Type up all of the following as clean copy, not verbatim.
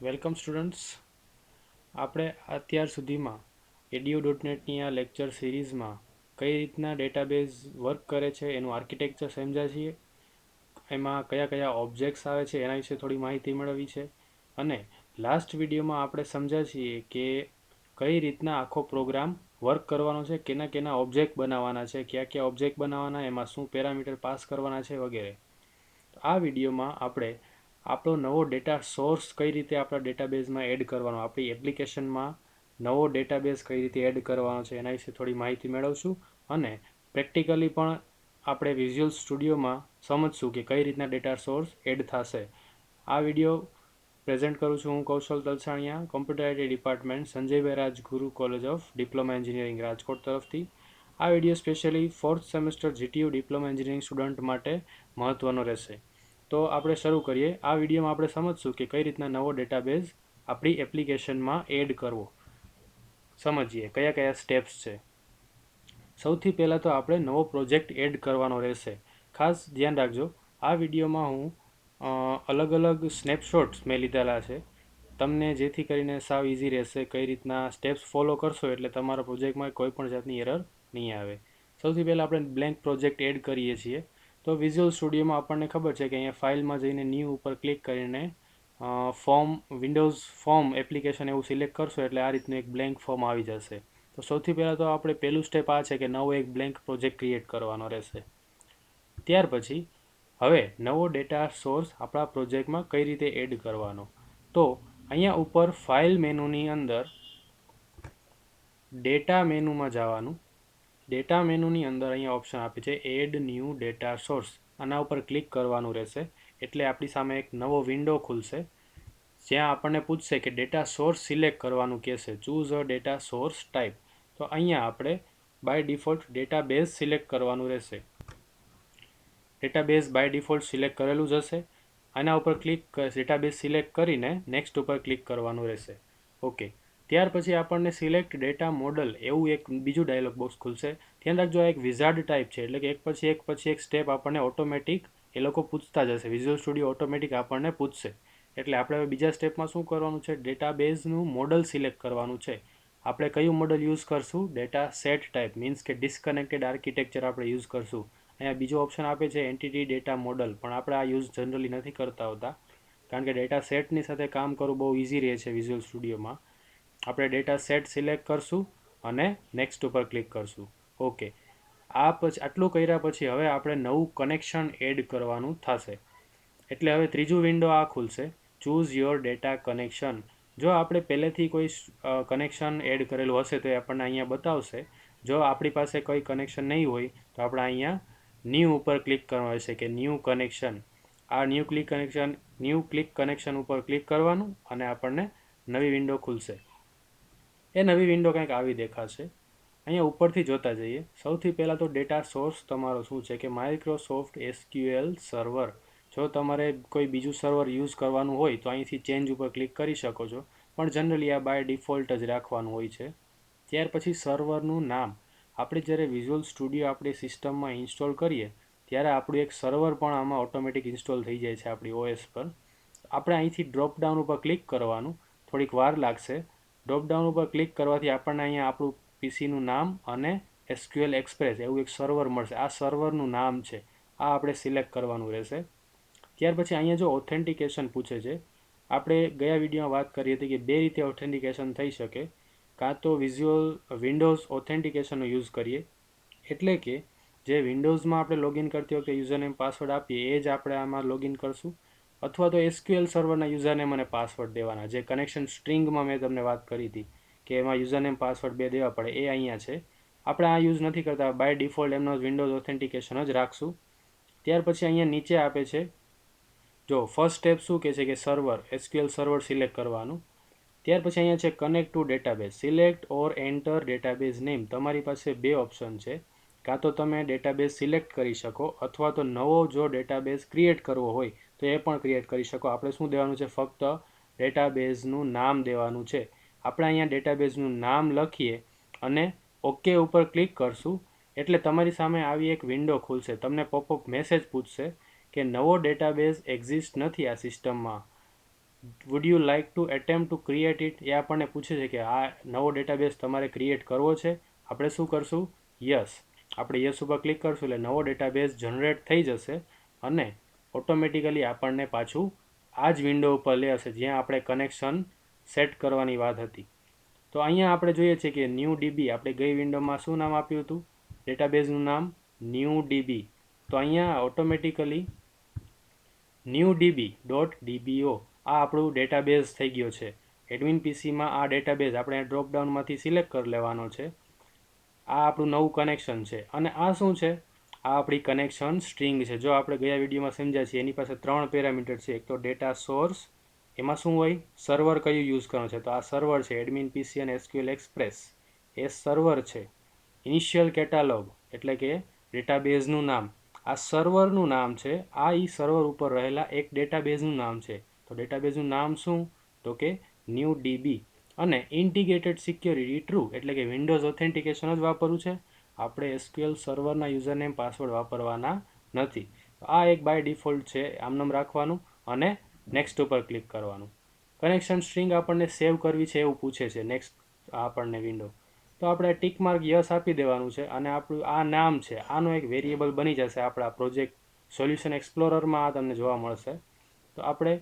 Welcome students. આપણે અત્યાર સુધીમાં edu.netની આ લેક્ચર સિરીઝમાં કઈ રીતના ડેટાબેઝ વર્ક કરે છે એનું આર્કિટેક્ચર સમજ્યા છીએ, એમાં કયા કયા ઓબ્જેક્ટ્સ આવે છે એના વિશે થોડી માહિતી મેળવી છે. અને લાસ્ટ વિડીયોમાં આપણે સમજ્યા છીએ કે કઈ રીતના આખો પ્રોગ્રામ વર્ક કરવાનો છે, કેના કેના ઓબ્જેક્ટ બનાવવાના છે, કયા કયા ઓબ્જેક્ટ બનાવવાના, એમાં શું પેરામીટર પાસ કરવાના છે વગેરે. આ વિડીયોમાં આપણે આપણો નવો ડેટા સોર્સ કઈ રીતે આપણા ડેટાબેઝમાં એડ કરવાનો, આપણી એપ્લિકેશનમાં નવો ડેટાબેઝ કઈ રીતે એડ કરવાનો છે એના વિશે થોડી માહિતી મેળવશું. અને પ્રેક્ટિકલી પણ આપણે વિઝ્યુઅલ સ્ટુડિયોમાં સમજશું કે કઈ રીતના ડેટા સોર્સ એડ થશે. આ વિડીયો પ્રેઝન્ટ કરું છું હું Kaushal Talsania, computer IT department, Sanjaybhai Rajguru college of diploma engineering Rajkot તરફથી. આ video specially 4th semester GTU diploma engineering student માટે મહત્ત્વનો રહેશે. તો આપણે શરૂ કરીએ. આ વિડીયોમાં આપણે સમજશું કે કઈ રીતના નવો ડેટાબેઝ આપણી એપ્લિકેશનમાં એડ કરવો. સમજીએ કયા કયા સ્ટેપ્સ છે. સૌથી પહેલાં તો આપણે નવો પ્રોજેક્ટ એડ કરવાનો રહેશે. ખાસ ધ્યાન રાખજો, આ વિડીયોમાં હું અલગ અલગ સ્નેપશોટ્સ મેં લીધેલા છે, તમને જેથી કરીને સાવ ઇઝી રહેશે. કઈ રીતના સ્ટેપ્સ ફોલો કરશો એટલે તમારા પ્રોજેક્ટમાં કોઈ પણ જાતની એરર નહીં આવે. સૌથી પહેલાં આપણે બ્લેન્ક પ્રોજેક્ટ એડ કરીએ છીએ. તો વિઝ્યુઅલ સ્ટુડિયોમાં આપણને ખબર છે કે અહીંયા ફાઇલમાં જઈને ન્યૂ ઉપર ક્લિક કરીને વિન્ડોઝ ફોર્મ એપ્લિકેશન એવું સિલેક્ટ કરશો એટલે આ રીતનું એક બ્લેન્ક ફોર્મ આવી જશે. તો સૌથી પહેલાં તો આપણે પહેલું સ્ટેપ આ છે કે નવો એક બ્લેન્ક પ્રોજેક્ટ ક્રિએટ કરવાનો રહેશે. ત્યાર પછી હવે નવો ડેટા સોર્સ આપણા પ્રોજેક્ટમાં કઈ રીતે એડ કરવાનો, તો અહીંયા ઉપર ફાઇલ મેનુની અંદર ડેટા મેનુમાં જવાનું. ડેટા મેનુની અંદર અહીંયા ઓપ્શન આપે છે એડ ન્યૂ ડેટા સોર્સ, આના ઉપર ક્લિક કરવાનું રહેશે. એટલે આપણી સામે એક નવો વિન્ડો ખુલશે જ્યાં આપણને પૂછશે કે ડેટા સોર્સ સિલેક્ટ કરવાનું કહેશે, ચૂઝ અ ડેટા સોર્સ ટાઈપ. તો અહીંયા આપણે બાય ડિફોલ્ટ ડેટાબેઝ સિલેક્ટ કરવાનું રહેશે. ડેટાબેઝ બાય ડિફોલ્ટ સિલેક્ટ કરેલું જ હશે. આના ઉપર ડેટાબેઝ સિલેક્ટ કરીને નેક્સ્ટ ઉપર ક્લિક કરવાનું રહેશે. ઓકે. ત્યાર પછી આપણને સિલેક્ટ ડેટા મોડલ એવું એક બીજું ડાયલોગ બોક્સ ખુલશે. ધ્યાન રાખજો, આ એક વિઝાર્ડ ટાઈપ છે એટલે કે એક પછી એક સ્ટેપ આપણને ઓટોમેટિક એ લોકો પૂછતા જશે. વિઝ્યુઅલ સ્ટુડિયો ઓટોમેટિક આપણને પૂછશે. એટલે આપણે હવે બીજા સ્ટેપમાં શું કરવાનું છે, ડેટાબેઝનું મોડલ સિલેક્ટ કરવાનું છે. આપણે કયું મોડલ યુઝ કરશું, ડેટા સેટ ટાઈપ, મીન્સ કે ડિસ્કનેક્ટેડ આર્કિટેક્ચર આપણે યુઝ કરશું. અહીંયા બીજો ઓપ્શન આપે છે એન્ટિટી ડેટા મોડલ, પણ આપણે આ યુઝ જનરલી નથી કરતા હોતા કારણ કે ડેટા સેટની સાથે કામ કરવું બહુ ઇઝી રહે છે વિઝ્યુઅલ સ્ટુડિયોમાં. આપણે ડેટા સેટ સિલેક્ટ કરશું અને નેક્સ્ટ ઉપર ક્લિક કરશું. ઓકે. આટલું કર્યા પછી હવે આપણે નવું કનેક્શન એડ કરવાનું થશે. એટલે હવે ત્રીજું વિન્ડો આ ખુલશે, ચૂઝ યોર ડેટા કનેક્શન. જો આપણે પહેલેથી કોઈ કનેક્શન એડ કરેલું હશે તો એ આપણને અહીંયા બતાવશે. જો આપણી પાસે કોઈ કનેક્શન નહીં હોય તો આપણે અહીંયા ન્યૂ ઉપર ક્લિક કરવાનું રહેશે કે ન્યૂ કનેક્શન. આ ન્યૂ ક્લિક કનેક્શન ઉપર ક્લિક કરવાનું અને આપણને નવી વિન્ડો ખુલશે. એ નવી વિન્ડો કંઈક આવી દેખાશે. અહીંયા ઉપરથી જોતા જઈએ. સૌથી પહેલાં તો ડેટા સોર્સ તમારો શું છે કે માઇક્રોસોફ્ટ એસક્યુએલ સર્વર. જો તમારે કોઈ બીજું સર્વર યુઝ કરવાનું હોય તો અહીંથી ચેન્જ ઉપર ક્લિક કરી શકો છો, પણ જનરલી આ બાય ડિફોલ્ટ જ રાખવાનું હોય છે. ત્યાર પછી સર્વરનું નામ. આપણે જ્યારે વિઝ્યુઅલ સ્ટુડિયો આપણી સિસ્ટમમાં ઇન્સ્ટોલ કરીએ ત્યારે આપણું એક સર્વર પણ આમાં ઓટોમેટિક ઇન્સ્ટોલ થઈ જાય છે આપણી ઓએસ પર. આપણે અહીંથી ડ્રોપડાઉન ઉપર ક્લિક કરવાનું, થોડીક વાર લાગશે. ડ્રોપડાઉન ઉપર ક્લિક કરવાથી આપણને અહીંયા આપણું પીસીનું નામ અને એસક્યુએલ એક્સપ્રેસ એવું એક સર્વર મળશે. આ સર્વરનું નામ છે, આ આપણે સિલેક્ટ કરવાનું રહેશે. ત્યાર પછી અહીંયા જો ઓથેન્ટિકેશન પૂછે છે, આપણે ગયા વિડીયોમાં વાત કરી હતી કે બે રીતે ઓથેન્ટિકેશન થઈ શકે. કાં તો વિન્ડોઝ ઓથેન્ટિકેશનનો યુઝ કરીએ, એટલે કે જે વિન્ડોઝમાં આપણે લોગિન કરતી વખતે યુઝરનેમ પાસવર્ડ આપીએ એ જ આપણે આમાં લોગિન કરશું, અથવા તો એસક્યુએલ સર્વરના યુઝરનેમ અને પાસવર્ડ દેવાના. જે કનેક્શન સ્ટ્રિંગમાં મેં તમને વાત કરી હતી કે એમાં યુઝરનેમ પાસવર્ડ બે દેવા પડે, એ અહીંયા છે. આપણે આ યુઝ નથી કરતા, બાય ડિફોલ્ટ એમનો વિન્ડોઝ ઓથેન્ટિકેશન જ રાખશું. ત્યાર પછી અહીંયા નીચે આપે છે, જો ફર્સ્ટ સ્ટેપ શું કહે છે કે સર્વર, એસક્યુએલ સર્વર સિલેક્ટ કરવાનું. ત્યાર પછી અહીંયા છે કનેક્ટ ટુ ડેટાબેઝ, સિલેક્ટ ઓર એન્ટર ડેટાબેઝ નેમ. તમારી પાસે બે ઓપ્શન છે, કાં તો તમે ડેટાબેઝ સિલેક્ટ કરી શકો અથવા તો નવો જો ડેટાબેઝ ક્રિએટ કરવો હોય તો એ પણ ક્રિએટ કરી શકો. આપણે શું દેવાનું છે, ફક્ત ડેટાબેઝનું નામ દેવાનું છે. આપણે અહીંયા ડેટાબેઝનું નામ લખીએ અને ઓકે ઉપર ક્લિક કરશું એટલે તમારી સામે આવી એક વિન્ડો ખુલશે. તમને પોપઅપ મેસેજ પૂછશે કે નવો ડેટાબેઝ એક્ઝિસ્ટ નથી આ સિસ્ટમમાં, would you like to attempt to create it, એ આપણને પૂછે છે કે આ નવો ડેટાબેઝ તમારે ક્રિએટ કરવો છે. આપણે શું કરશું? યસ. આપણે યસ ઉપર ક્લિક કરશું એટલે નવો ડેટાબેઝ જનરેટ થઈ જશે અને ઓટોમેટિકલી આપણને પાછું આ જ વિન્ડો ઉપર લે હશે જ્યાં આપણે કનેક્શન સેટ કરવાની વાત હતી. તો અહીંયા આપણે જોઈએ છીએ કે ન્યૂ ડીબી, આપણે ગઈ વિન્ડોમાં શું નામ આપ્યું હતું? ડેટાબેઝનું નામ ન્યૂ ડીબી. તો અહીંયા ઓટોમેટિકલી ન્યૂ ડીબી ડોટ ડીબીઓ આ આપણું ડેટાબેઝ થઈ ગયો છે. એડમિન પીસીમાં આ ડેટાબેઝ આપણે ડ્રોપડાઉનમાંથી સિલેક્ટ કરી લેવાનો છે. આ આપણું નવું કનેક્શન છે અને આ શું છે? આ આપણી કનેક્શન સ્ટ્રિંગ છે. જો આપણે ગયા વિડીયોમાં સમજ્યા છીએ એની પાસે 3 પેરામીટર છે. એક તો ડેટા સોર્સ, એમાં શું હોય? સર્વર કયું યુઝ કરવાનું છે? તો આ સર્વર છે, એડમિન પીસી અને એસક્યુએલ એક્સપ્રેસ એ સર્વર છે. ઇનિશિયલ કેટાલોગ એટલે કે ડેટાબેઝનું નામ, આ સર્વરનું નામ છે. આ સર્વર ઉપર રહેલા એક ડેટાબેઝનું નામ છે. તો ડેટાબેઝનું નામ શું? તો કે ન્યૂ ડીબી. અને ઇન્ટિગ્રેટેડ સિક્યોરિટી ટ્રુ એટલે કે વિન્ડોઝ ઓથેન્ટિકેશન જ વાપરવું છે. આપણે એસક્યુએલ સર્વરના યુઝરનેમ પાસવર્ડ વાપરવાના નથી. આ એક બાય ડિફોલ્ટ છે, આમનામ રાખવાનું અને નેક્સ્ટ ઉપર ક્લિક કરવાનું. કનેક્શન સ્ટ્રિંગ આપણને સેવ કરવી છે એવું પૂછે છે નેક્સ્ટ આપણને વિન્ડો. તો આપણે ટિક માર્ક યસ આપી દેવાનું છે અને આપણું આ નામ છે આનો એક વેરિયેબલ બની જશે આપણા પ્રોજેક્ટ સોલ્યુશન એક્સપ્લોરરમાં આ તમને જોવા મળશે. તો આપણે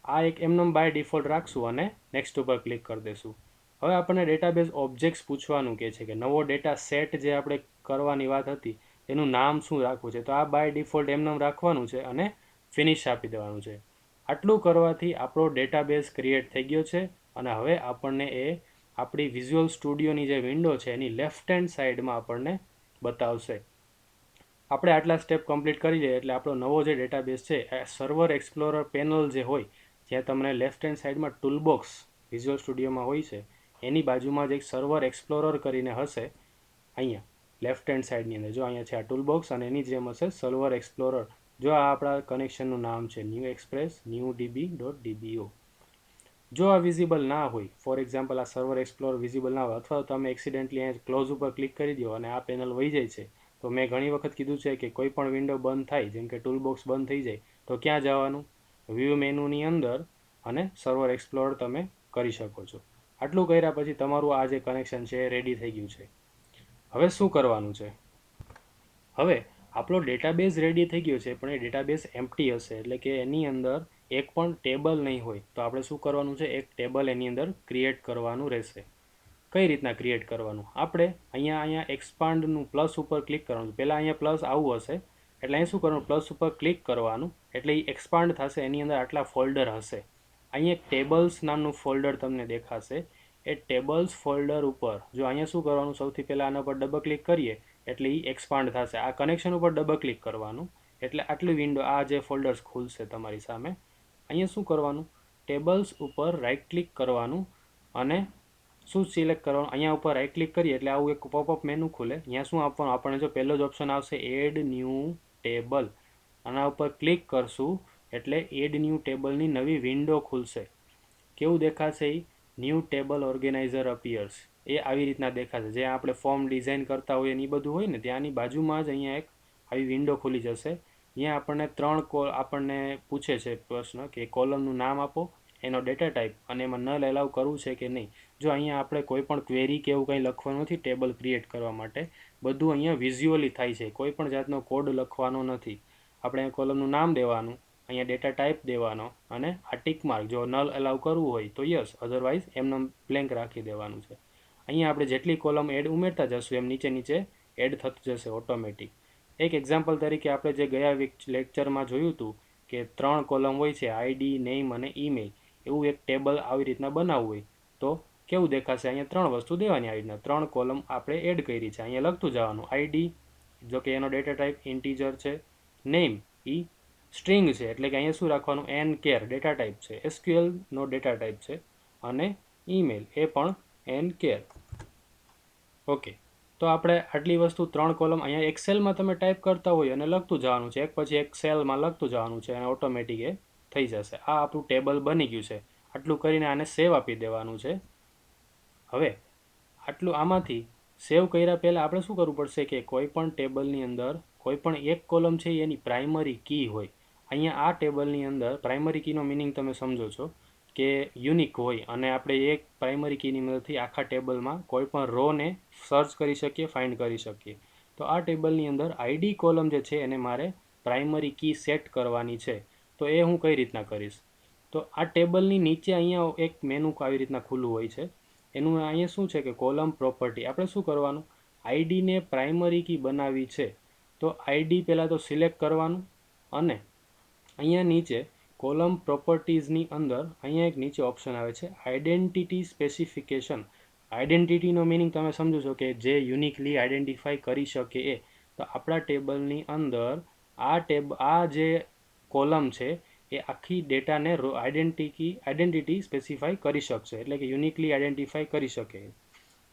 આ એક એમનેમ બાય ડિફોલ્ટ રાખશું અને નેક્સ્ટ ઉપર ક્લિક કરી દઈશું. હવે આપણને ડેટાબેઝ ઓબ્જેક્ટ્સ પૂછવાનું કહે છે કે નવો ડેટા સેટ જે આપણે કરવાની વાત હતી એનું નામ શું રાખવું છે. તો આ બાય ડિફોલ્ટ એમનેમ રાખવાનું છે અને ફિનિશ આપી દેવાનું છે. આટલું કરવાથી આપણો ડેટાબેઝ ક્રિએટ થઈ ગયો છે અને હવે આપણને એ આપણી વિઝ્યુઅલ સ્ટુડિયોની જે વિન્ડો છે એની લેફ્ટ હેન્ડ સાઈડમાં આપણને બતાવશે. આપણે આટલા સ્ટેપ કમ્પ્લીટ કરી લઈએ એટલે આપણો નવો જે ડેટાબેઝ છે એ સર્વર એક્સપ્લોરર પેનલ જે હોય જ્યાં તમને લેફ્ટ હેન્ડ સાઈડમાં ટૂલબોક્સ વિઝ્યુઅલ સ્ટુડિયોમાં હોય છે એની બાજુમાં જ એક સર્વર એક્સપ્લોરર કરીને હશે. અહીંયા લેફ્ટ હેન્ડ સાઈડની અંદર જો અહીંયા છે આ ટૂલબોક્સ અને એની જેમ હશે સર્વર એક્સપ્લોરર. જો આ આપણા કનેક્શનનું નામ છે new express new DB dot DBO. જો આ વિઝિબલ ના હોય, ફોર એક્ઝામ્પલ આ સર્વર એક્સપ્લોર વિઝિબલ ના હોય અથવા તમે એક્સિડેન્ટલી અહીંયા ક્લોઝ ઉપર ક્લિક કરી દો અને આ પેનલ વહી જાય છે, તો મેં ઘણી વખત કીધું છે કે કોઈ પણ વિન્ડો બંધ થાય જેમ કે ટૂલબોક્સ બંધ થઈ જાય તો ક્યાં જવાનું? વ્યૂ મેનુની અંદર અને સર્વર એક્સપ્લોર તમે કરી શકો છો. આટલું કર્યા પછી તમારું આ જે કનેક્શન છે એ રેડી થઈ ગયું છે. હવે શું કરવાનું છે? હવે આપણો ડેટાબેઝ રેડી થઈ ગયો છે પણ એ ડેટાબેઝ એમ્પ્ટી હશે એટલે કે એની અંદર એક પણ ટેબલ નહીં હોય. તો આપણે શું કરવાનું છે? એક ટેબલ એની અંદર ક્રિએટ કરવાનું રહેશે. કઈ રીતના ક્રિએટ કરવાનું? આપણે અહીંયા એક્સપાન્ડનું પ્લસ ઉપર ક્લિક કરવાનું. પહેલાં અહીંયા પ્લસ આવું હશે એટલે અહીં શું કરવાનું? પ્લસ ઉપર ક્લિક કરવાનું એટલે એ એક્સપાન્ડ થશે. એની અંદર આટલા ફોલ્ડર હશે. અહીંયા એક ટેબલ્સ નામનું ફોલ્ડર તમને દેખાશે. એ ટેબલ્સ ફોલ્ડર ઉપર જો અહીંયા શું કરવાનું? સૌથી પહેલાં આના પર ડબલ ક્લિક કરીએ એટલે એ એક્સપાન્ડ થશે. આ કનેક્શન ઉપર ડબલ ક્લિક કરવાનું એટલે આટલી વિન્ડો આ જે ફોલ્ડર્સ ખુલશે તમારી સામે. અહીંયા શું કરવાનું? ટેબલ્સ ઉપર રાઈટ ક્લિક કરવાનું અને શું સિલેક્ટ કરવાનું? અહીંયા ઉપર રાઈટ ક્લિક કરીએ એટલે આવું એક પોપઅપ મેનુ ખુલે. અહીંયા શું આપવાનું? આપણને જો પહેલો જ ઓપ્શન આવશે એડ ન્યૂ ટેબલ, આના ઉપર ક્લિક કરશું એટલે એડ ન્યૂ ટેબલની નવી વિન્ડો ખુલશે. કેવું દેખાશે? એ ન્યૂ ટેબલ ઓર્ગેનાઇઝર અપિયર્સ. એ આવી રીતના દેખાશે. જે આપણે ફોર્મ ડિઝાઇન કરતા હોઈએ એ બધું હોય ને ત્યાંની બાજુમાં જ અહીંયા એક આવી વિન્ડો ખુલી જશે. અહીંયા આપણને 3 આપણને પૂછે છે પ્રશ્ન કે કોલમનું નામ આપો, એનો ડેટા ટાઈપ અને એમાં નલ એલાવ કરવું છે કે નહીં. જો અહીંયા આપણે કોઈ પણ ક્વેરી કે એવું કંઈ લખવાનું નથી ટેબલ ક્રિએટ કરવા માટે, બધું અહીંયા વિઝ્યુઅલી થાય છે. કોઈ પણ જાતનો કોડ લખવાનો નથી. આપણે કોલમનું નામ દેવાનું, અહીંયા ડેટા ટાઈપ દેવાનો અને આ ટિક માર્ક જો નલ એલાવ કરવું હોય તો યસ, અધરવાઇઝ એમને બ્લેન્ક રાખી દેવાનું છે. અહીંયા આપણે જેટલી કોલમ એડ ઉમેરતા જશું એમ નીચે નીચે એડ થતું જશે ઓટોમેટિક. એક એક્ઝામ્પલ તરીકે આપણે જે ગયા લેક્ચરમાં જોયું હતું કે 3 કોલમ હોય છે આઈડી, નેમ અને ઈમેલ, એવું એક ટેબલ આવી રીતના બનાવવું હોય તો કેવું દેખાશે? અહીંયા 3 વસ્તુ દેવાની આવી રીતના 3 કોલમ આપણે એડ કરી છે. અહીંયા લખતું જવાનું આઈડી, જો કે એનો ડેટા ટાઈપ ઇન્ટીજર છે, નેમ ઈ સ્ટ્રિંગ છે એટલે કે અહીંયા શું રાખવાનું? એન કેર ડેટા ટાઈપ છે, એસક્યુએલનો ડેટા ટાઈપ છે અને ઈમેલ એ પણ એન કેર. ઓકે, તો આપણે આટલી વસ્તુ 3 કોલમ અહીંયા એક્સેલમાં તમે ટાઈપ કરતા હોય અને લખતું જવાનું છે, એક પછી એક સેલમાં લખતું જવાનું છે અને ઓટોમેટિક એ થઈ જશે. આ આપણું ટેબલ બની ગયું છે. આટલું કરીને આને સેવ આપી દેવાનું છે. હવે આટલું આમાંથી સેવ કર્યા પહેલાં આપણે શું કરવું પડશે કે કોઈ પણ ટેબલની અંદર કોઈ પણ એક કોલમ છે એની પ્રાઇમરી કી હોય. અહીંયા આ ટેબલની અંદર પ્રાઇમરી કીનો મિનિંગ તમે સમજો છો કે યુનિક હોય અને આપણે એક પ્રાઇમરી કીની મદદથી આખા ટેબલમાં કોઈ પણ રોને સર્ચ કરી શકીએ, ફાઇન્ડ કરી શકીએ. તો આ ટેબલની અંદર આઈડી કોલમ જે છે એને મારે પ્રાઇમરી કી સેટ કરવાની છે. તો એ હું કઈ રીતના કરીશ? તો આ ટેબલની નીચે અહીંયા એક મેનુ આવી રીતના ખુલ્લું હોય છે. એનું અહીંયા શું છે કે કોલમ પ્રોપર્ટી. આપણે શું કરવાનું? આઈડીને પ્રાઇમરી કી બનાવવી છે તો આઈડી પહેલાં તો સિલેક્ટ કરવાનું અને અહીંયા નીચે કોલમ પ્રોપર્ટીઝની અંદર અહીંયા એક નીચે ઓપ્શન આવે છે આઈડેન્ટિટી સ્પેસિફિકેશન. આઈડેન્ટિટીનો મિનિંગ તમે સમજો છો કે જે યુનિકલી આઈડેન્ટિફાઈ કરી શકે એ. તો આપણા ટેબલની અંદર આ જે કોલમ છે એ આખી ડેટાને આઈડેન્ટિટી સ્પેસિફાઈ કરી શકશે, એટલે કે યુનિકલી આઈડેન્ટિફાઈ કરી શકે.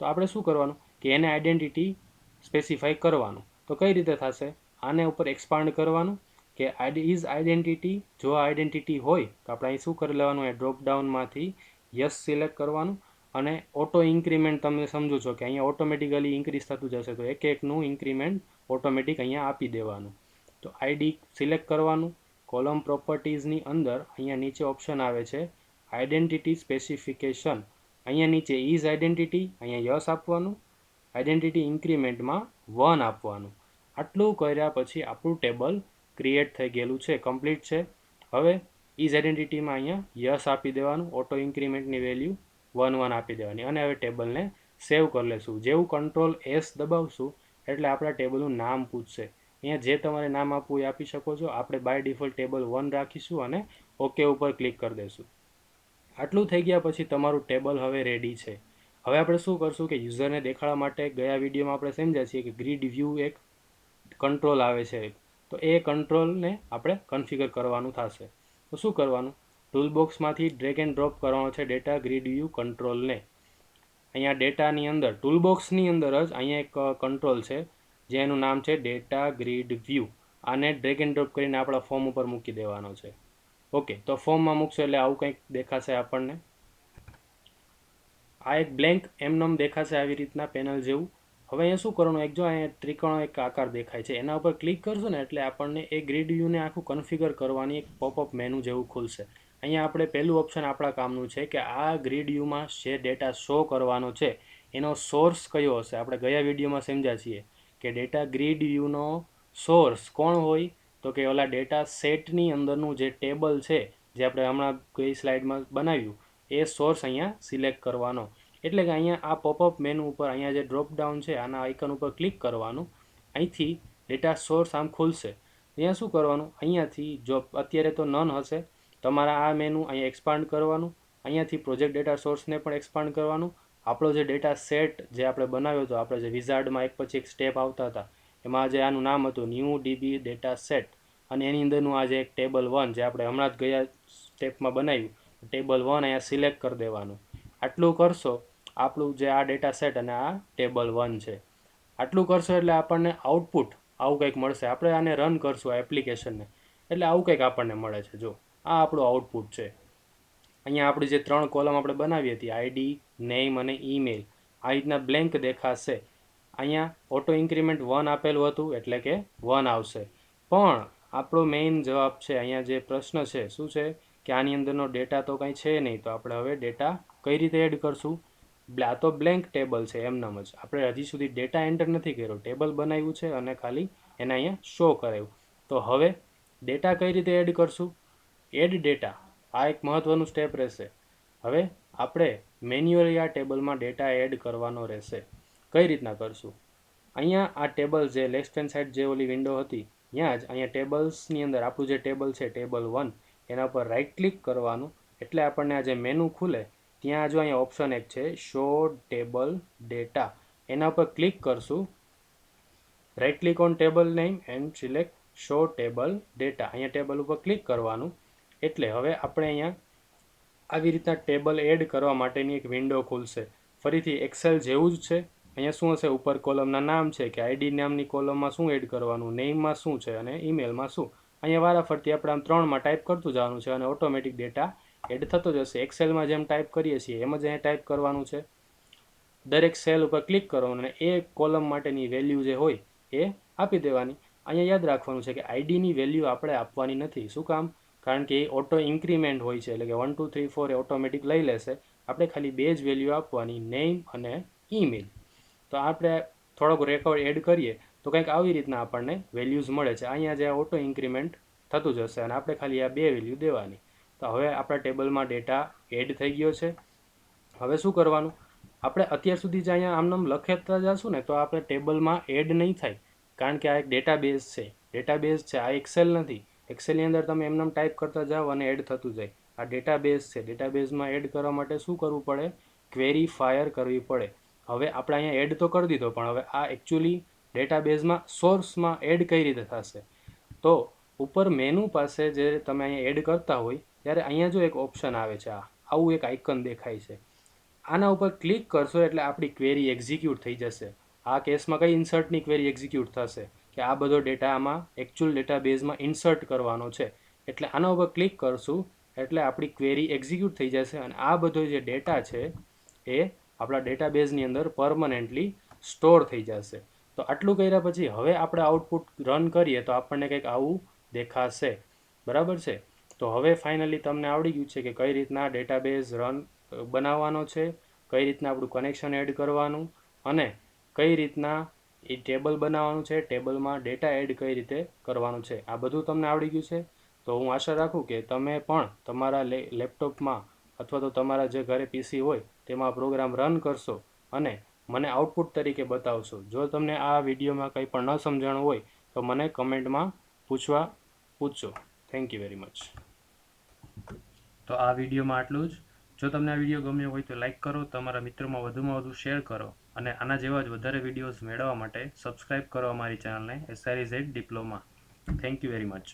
તો આપણે શું કરવાનું કે એને આઈડેન્ટિટી સ્પેસિફાઈ કરવાનું. તો કઈ રીતે થશે? આને ઉપર એક્સપાન્ડ કરવાનું કે ઇઝ આઈડેન્ટિટી. જો આઈડેન્ટિટી હોય તો આપણે અહીં શું કરી લેવાનું? એ ડ્રોપડાઉનમાંથી યસ સિલેક્ટ કરવાનું અને ઓટો ઇન્ક્રીમેન્ટ તમે સમજો છો કે અહીંયા ઓટોમેટિકલી ઇન્ક્રીઝ થતું જશે, તો એક એકનું ઇન્ક્રીમેન્ટ ઓટોમેટિક અહીંયા આપી દેવાનું. તો આઈડી સિલેક્ટ કરવાનું. કોલમ પ્રોપર્ટીઝની અંદર અહીંયા નીચે ઓપ્શન આવે છે આઈડેન્ટિટી સ્પેસિફિકેશન. અહીંયા નીચે ઇઝ આઈડેન્ટિટી, અહીંયા યસ આપવાનું, આઈડેન્ટિટી ઇન્ક્રીમેન્ટમાં 1 આપવાનું. આટલું કર્યા પછી આપણું ટેબલ ક્રિએટ થઈ ગયેલું છે, કમ્પ્લીટ છે. હવે ઇઝ આઈડેન્ટિટીમાં અહીંયા યસ આપી દેવાનું, ઓટો ઇન્ક્રીમેન્ટની વેલ્યુ 1 1 આપી દેવાની અને હવે ટેબલને સેવ કરી લેશું. જેવું Ctrl+S દબાવશું એટલે આપણા ટેબલનું નામ પૂછશે. અહીંયા જે તમારે નામ આપવું એ આપી શકો છો. આપણે બાય ડિફોલ્ટ ટેબલ 1 રાખીશું અને ઓકે ઉપર ક્લિક કરી દઈશું. આટલું થઈ ગયા પછી તમારું ટેબલ હવે રેડી છે. હવે આપણે શું કરશું કે યુઝરને દેખાડવા માટે ગયા વિડીયોમાં આપણે સમજ્યા છીએ કે ગ્રીડ વ્યૂ એક કંટ્રોલ આવે છે, તો એ કંટ્રોલને આપણે કન્ફિગર કરવાનું થશે. તો શું કરવાનું? ટૂલબોક્સમાંથી ડ્રેગ એન્ડ ડ્રોપ કરવાનો છે ડેટા ગ્રીડ વ્યૂ કંટ્રોલને. અહીંયા ડેટાની અંદર ટૂલબોક્સની અંદર જ અહીંયા એક કંટ્રોલ છે જેનું નામ છે ડેટા ગ્રીડ વ્યૂ. આને ડ્રેગ એન્ડ ડ્રોપ કરીને આપણા ફોર્મ ઉપર મૂકી દેવાનો છે. ઓકે, તો ફોર્મમાં મૂકશો એટલે આવું કંઈક દેખાશે આપણને. આ એક બ્લેન્ક એમનેમ દેખાશે આવી રીતના પેનલ જેવું. હવે અહીંયા શું કરવાનું? એક જો અહીંયા ત્રિકોણ એક આકાર દેખાય છે, એના ઉપર ક્લિક કરશો ને એટલે આપણને એ ગ્રીડ વ્યૂને આખું કન્ફિગર કરવાની એક પોપઅપ મેનુ જેવું ખુલશે. અહીંયા આપણે પહેલું ઓપ્શન આપણા કામનું છે કે આ ગ્રીડ વ્યૂમાં જે ડેટા શો કરવાનો છે એનો સોર્સ કયો હશે. આપણે ગયા વિડીયોમાં સમજ્યા છીએ કે ડેટા ગ્રીડ વ્યૂનો સોર્સ કોણ હોય? તો કે ઓલા ડેટા સેટની અંદરનું જે ટેબલ છે જે આપણે હમણાં ગઈ સ્લાઇડમાં બનાવ્યું એ સોર્સ અહીંયા સિલેક્ટ કરવાનો. એટલે કે અહીંયા આ પોપઅપ મેનુ ઉપર અહીંયા જે ડ્રોપડાઉન છે આના આઇકન ઉપર ક્લિક કરવાનું. અહીંથી ડેટા સોર્સ આમ ખુલશે. અહીંયા શું કરવાનું? અહીંયાથી જો અત્યારે તો નન હશે, તમારા આ મેનુ અહીંયા એક્સપાન્ડ કરવાનું. અહીંયાથી પ્રોજેક્ટ ડેટા સોર્સને પણ એક્સપાન્ડ કરવાનું. આપણો જે ડેટા સેટ જે આપણે બનાવ્યો હતો, આપણે જે વિઝાર્ડમાં એક પછી એક સ્ટેપ આવતા હતા એમાં જે આનું નામ હતું ન્યૂ ડીબી ડેટા સેટ અને એની અંદરનું આ જે એક ટેબલ 1 જે આપણે હમણાં જ ગયા સ્ટેપમાં બનાવ્યું, ટેબલ 1 અહીંયા સિલેક્ટ કરી દેવાનું. આટલું કરશો આપણું જે આ ડેટા સેટ અને આ ટેબલ 1 છે. આટલું કરશો એટલે આપણને આઉટપુટ આવું કંઈક મળશે. આપણે આને રન કરશું આ એપ્લિકેશનને એટલે આવું કંઈક આપણને મળે છે. જો આ આપણું આઉટપુટ છે. અહીંયા આપણી જે 3 કોલમ આપણે બનાવી હતી આઈડી, નેમ અને ઈમેલ, આ રીતના બ્લેન્ક દેખાશે. અહીંયા ઓટો ઇન્ક્રીમેન્ટ 1 આપેલું હતું એટલે કે 1 આવશે. પણ આપણો મેઇન જવાબ છે, અહીંયા જે પ્રશ્ન છે શું છે કે આની અંદરનો ડેટા તો કંઈ છે નહીં, તો આપણે હવે ડેટા કઈ રીતે એડ કરશું? આ તો બ્લેન્ક ટેબલ છે એમનામ જ. આપણે હજી સુધી ડેટા એન્ટર નથી કર્યો, ટેબલ બનાવ્યું છે અને ખાલી એને અહીંયા શો કરાવ્યું. તો હવે ડેટા કઈ રીતે એડ કરશું? એડ ડેટા, આ એક મહત્વનું સ્ટેપ રહેશે. હવે આપણે મેન્યુઅલી આ ટેબલમાં ડેટા એડ કરવાનો રહેશે. કઈ રીતના કરશું? અહીંયા આ ટેબલ જે લેફ્ટ હેન્ડ સાઈડ જે ઓલી વિન્ડો હતી ત્યાં જ અહીંયા ટેબલ્સની અંદર આપણું જે ટેબલ છે ટેબલ 1 એના પર રાઈટ ક્લિક કરવાનું એટલે આપણને આ જે મેનુ ખુલે ત્યાં જો અહીંયા ઓપ્શન એક છે શો ટેબલ ડેટા, એના પર ક્લિક કરશું. Right click on table name and select show table data. અહીંયા ટેબલ ઉપર ક્લિક કરવાનું એટલે હવે આપણે અહીંયા આવી રીતના ટેબલ એડ કરવા માટેની એક વિન્ડો ખુલશે. ફરીથી એક્સેલ જેવું જ છે. અહીંયા શું હશે? ઉપર કોલમના નામ છે કે આઈડી નામની કોલમમાં શું એડ કરવાનું, નેમમાં શું છે અને ઈમેલમાં શું. અહીંયા વારાફરતી આપણે આમ 3માં ટાઈપ કરતું જવાનું છે અને ઓટોમેટિક ડેટા એડ થતો જશે. એક્સેલમાં જેમ ટાઈપ કરીએ છીએ એમ જ અહીંયા ટાઈપ કરવાનું છે. દરેક સેલ ઉપર ક્લિક કરવાનું અને એ કોલમ માટેની વેલ્યુ જે હોય એ આપી દેવાની. અહીંયા યાદ રાખવાનું છે કે આઈડીની વેલ્યુ આપણે આપવાની નથી. શું કામ? કારણ કે એ ઓટો ઇન્ક્રીમેન્ટ હોય છે, એટલે કે 1 2 3 4 એ ઓટોમેટિક લઈ લેશે. આપણે ખાલી બે જ વેલ્યુ આપવાની, નેમ અને ઈમેલ. તો આપણે થોડોક રેકોર્ડ એડ કરીએ તો કંઈક આવી રીતના આપણને વેલ્યુઝ મળે છે. અહીંયા જે ઓટો ઇન્ક્રીમેન્ટ થતું જશે અને આપણે ખાલી આ બે વેલ્યુ દેવાની. તો હવે આપણા ટેબલમાં ડેટા એડ થઈ ગયો છે. હવે શું કરવાનું, આપણે અત્યાર સુધી જે અહીંયા આમનામ લખેતા જશું ને તો આપણે ટેબલમાં એડ નહીં થાય, કારણ કે આ એક ડેટાબેઝ છે. ડેટાબેઝ છે, આ એક્સેલ નથી. એક્સેલની અંદર તમે એમનામ ટાઈપ કરતા જાઓ અને એડ થતું જાય. આ ડેટાબેઝ છે. ડેટાબેઝમાં એડ કરવા માટે શું કરવું પડે, ક્વેરી ફાયર કરવી પડે. હવે આપણે અહીંયા એડ તો કરી દીધો, પણ હવે આ એકચ્યુઅલી ડેટાબેઝમાં સોર્સમાં એડ કઈ રીતે થશે. તો ઉપર મેનુ પાસે જે તમે અહીંયા એડ કરતા હોય ત્યારે અહીંયા જો એક ઓપ્શન આવે છે, આવું એક આઇકન દેખાય છે. આના ઉપર ક્લિક કરશો એટલે આપણી ક્વેરી એક્ઝિક્યુટ થઈ જશે. આ કેસમાં કઈ ઇન્સર્ટની ક્વેરી એક્ઝિક્યુટ થશે કે આ બધો ડેટા આમાં એકચ્યુઅલ ડેટાબેઝમાં ઇન્સર્ટ કરવાનો છે. એટલે આના ઉપર ક્લિક કરશું એટલે આપણી ક્વેરી એક્ઝિક્યુટ થઈ જશે અને આ બધો જે ડેટા છે એ આપણા ડેટાબેઝની અંદર પરમનન્ટલી સ્ટોર થઈ જશે. તો આટલું કર્યા પછી હવે આપણે આઉટપુટ રન કરીએ તો આપણને કંઈક આવું દેખાશે. બરાબર છે. તો હવે ફાઇનલી તમને આવડી ગયું છે કે કઈ રીતના ડેટાબેઝ રન બનાવવાનો છે, કઈ રીતના આપણું કનેક્શન એડ કરવાનું અને કઈ રીતના એ ટેબલ બનાવવાનું છે, ટેબલમાં ડેટા એડ કઈ રીતે કરવાનું છે. આ બધું તમને આવડી ગયું છે. તો હું આશા રાખું કે તમે પણ તમારા લેપટોપમાં અથવા તો તમારા જે ઘરે પીસી હોય તેમાં પ્રોગ્રામ રન કરશો અને મને આઉટપુટ તરીકે બતાવશો. જો તમને આ વિડીયોમાં કંઈ પણ ન સમજાણું હોય તો મને કમેન્ટમાં પૂછજો. Thank you very much. તો આ વિડીયોમાં આટલું જ. જો તમને આ વિડીયો ગમ્યો હોય તો લાઈક કરો, તમારા મિત્રોમાં વધુમાં વધુ શેર કરો અને આના જેવા જ વધારે વિડીયોઝ મેળવવા માટે સબસ્ક્રાઈબ કરો અમારી ચેનલને SRZ diploma. Thank you very much.